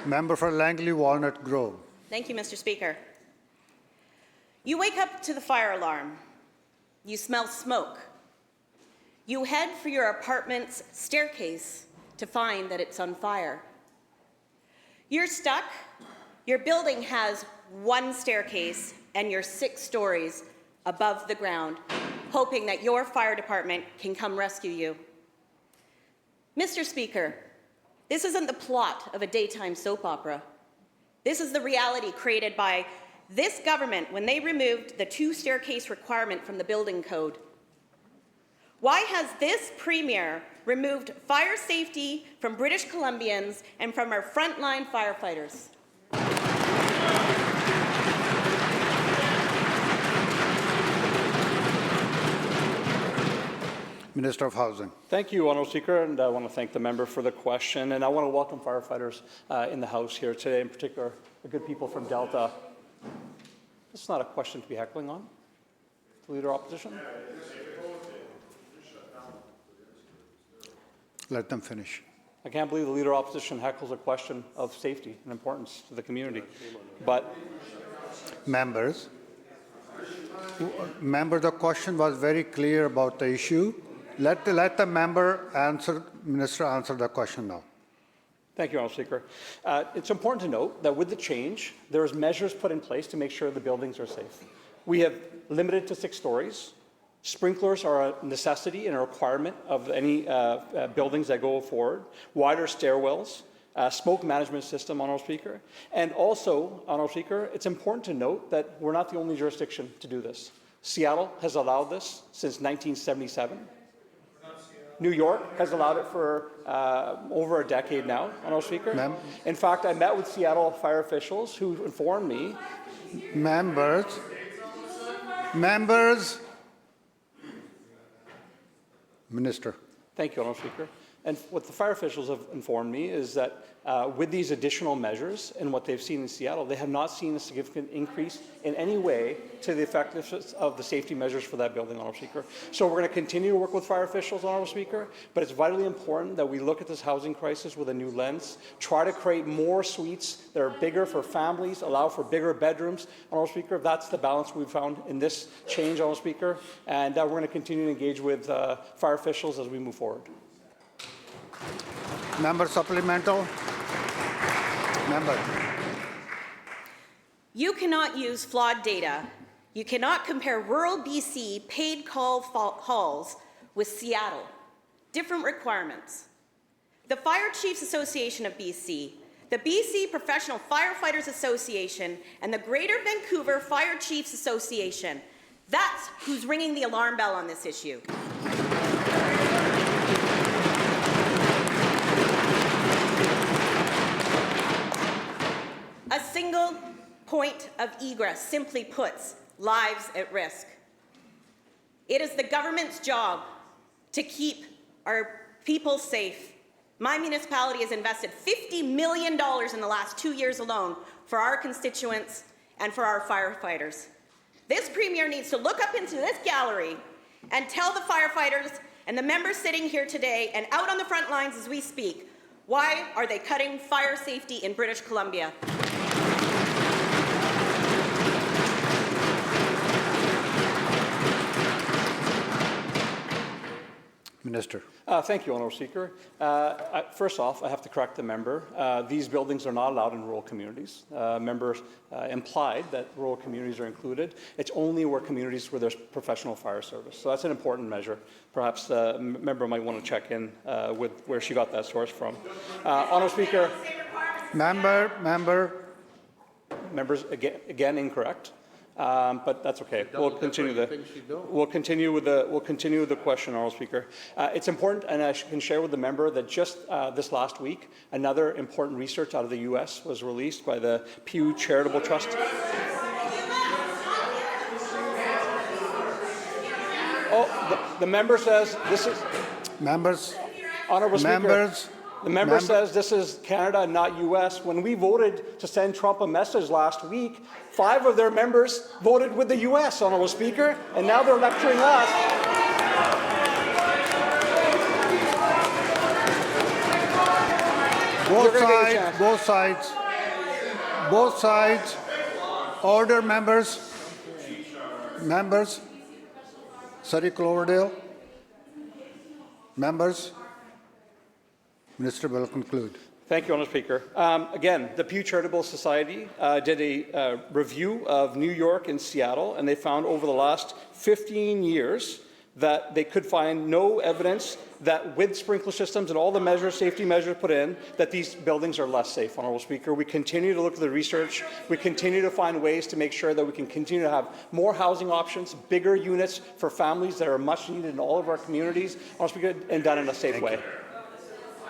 Member for Langley Walnut Grove. Thank you, Mr. Speaker. You wake up to the fire alarm. You smell smoke. You head for your apartment's staircase to find that it's on fire. You're stuck. Your building has one staircase and you're 6 stories above the ground, hoping that your fire department can come rescue you. Mr. Speaker, this isn't the plot of a daytime soap opera. This is the reality created by this government when they removed the 2-staircase requirement from the building code. Why has this Premier removed fire safety from British Columbians and from our frontline firefighters? Minister of Housing. Thank you, Honourable Speaker, and I want to thank the member for the question. And I want to welcome firefighters in the House here today, in particular the good people from Delta. This is not a question to be heckling on. The Leader of Opposition. Let them finish. I can't believe the Leader of Opposition heckles a question of safety and importance to the community. But Members, the question was very clear about the issue. Let the member answer, Minister, answer the question now. thank you, Honourable Speaker. It's important to note that with the change, there's measures put in place to make sure the buildings are safe. We have limited to 6 stories. Sprinklers are a necessity and a requirement of any buildings that go forward. Wider stairwells, smoke management system, Honourable Speaker. And also, Honourable Speaker, it's important to note that we're not the only jurisdiction to do this. Seattle has allowed this since 1977. New York has allowed it for over a decade now, Honourable Speaker. In fact, I met with Seattle fire officials who informed me. Members. Minister. Thank you, Honourable Speaker. And what the fire officials have informed me is that with these additional measures and what they've seen in Seattle, they have not seen a significant increase in any way to the effectiveness of the safety measures for that building, Honourable Speaker. So we're going to continue to work with fire officials, Honourable Speaker, but it's vitally important that we look at this housing crisis with a new lens, try to create more suites that are bigger for families, allow for bigger bedrooms, Honourable Speaker. That's the balance we've found in this change, Honourable Speaker, and we're going to continue to engage with fire officials as we move forward. Member supplemental. Member. You cannot use flawed data. You cannot compare rural BC paid call halls with Seattle. Different requirements. The Fire Chiefs Association of BC, the BC Professional Firefighters Association, and the Greater Vancouver Fire Chiefs Association, that's who's ringing the alarm bell on this issue. A single point of egress simply puts lives at risk. It is the government's job to keep our people safe. My municipality has invested $50 million in the last 2 years alone for our constituents and for our firefighters. This Premier needs to look up into this gallery and tell the firefighters and the members sitting here today and out on the front lines as we speak, why are they cutting fire safety in British Columbia? Minister. Thank you, Honourable Speaker. First off, I have to correct the member. These buildings are not allowed in rural communities. Members implied that rural communities are included. It's only where communities where there's professional fire service. So that's an important measure. Perhaps the member might want to check in with where she got that source from. Honourable Speaker. Members, again incorrect. But that's okay. We'll continue with the question, Honourable Speaker. It's important, and I can share with the member that just this last week, another important research out of the U.S. was released by the Pew Charitable Trust. Oh, the member says this is Honourable Speaker. The member says this is Canada, not U.S. When we voted to send Trump a message last week, 5 of their members voted with the U.S., Honourable Speaker, and now they're lecturing us. Both You're gonna get your sides, chance. both sides, both sides. Order, members. Members. Surrey Cloverdale. Members. Minister will conclude. Thank you, Honourable Speaker. Again, the Pew Charitable Society did a review of New York and Seattle, and they found over the last 15 years that they could find no evidence that with sprinkler systems and all the measures, safety measures put in, that these buildings are less safe, Honourable Speaker. We continue to look at the research. We continue to find ways to make sure that we can continue to have more housing options, bigger units for families that are much needed in all of our communities, Honourable Speaker, and done in a safe way.